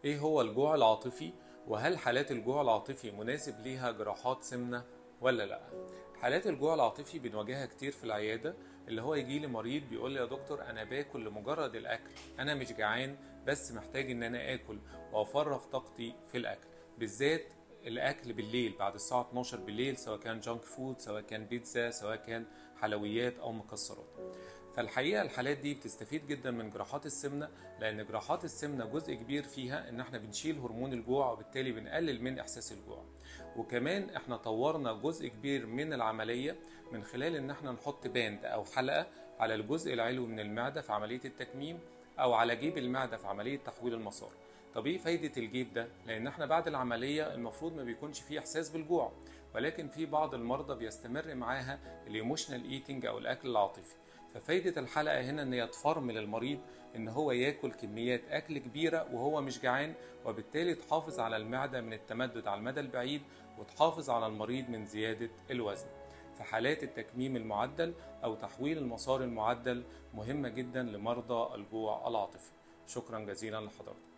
ايه هو الجوع العاطفي؟ وهل حالات الجوع العاطفي مناسب ليها جراحات سمنة ولا لا؟ حالات الجوع العاطفي بنواجهها كتير في العيادة، اللي هو يجي لي مريض بيقول لي يا دكتور انا باكل لمجرد الاكل، انا مش جعان بس محتاج ان انا اكل وافرغ طاقتي في الاكل، بالذات الاكل بالليل بعد الساعة 12 بالليل، سواء كان جانك فود، سواء كان بيتزا، سواء كان حلويات او مكسرات. فالحقيقة الحالات دي بتستفيد جدا من جراحات السمنة، لأن جراحات السمنة جزء كبير فيها إن احنا بنشيل هرمون الجوع، وبالتالي بنقلل من إحساس الجوع. وكمان احنا طورنا جزء كبير من العملية من خلال إن احنا نحط باند أو حلقة على الجزء العلوي من المعدة في عملية التكميم، أو على جيب المعدة في عملية تحويل المسار. طب ايه فايدة الجيب ده؟ لأن احنا بعد العملية المفروض ما بيكونش فيه إحساس بالجوع، ولكن في بعض المرضى بيستمر معاها الايموشنال ايتنج أو الأكل العاطفي. ففايدة الحلقة هنا ان هي تفرمل المريض ان هو ياكل كميات اكل كبيرة وهو مش جعان، وبالتالي تحافظ على المعدة من التمدد على المدى البعيد، وتحافظ على المريض من زيادة الوزن. في حالات التكميم المعدل او تحويل المسار المعدل مهمة جدا لمرضى الجوع العاطفي. شكرا جزيلا لحضرتك.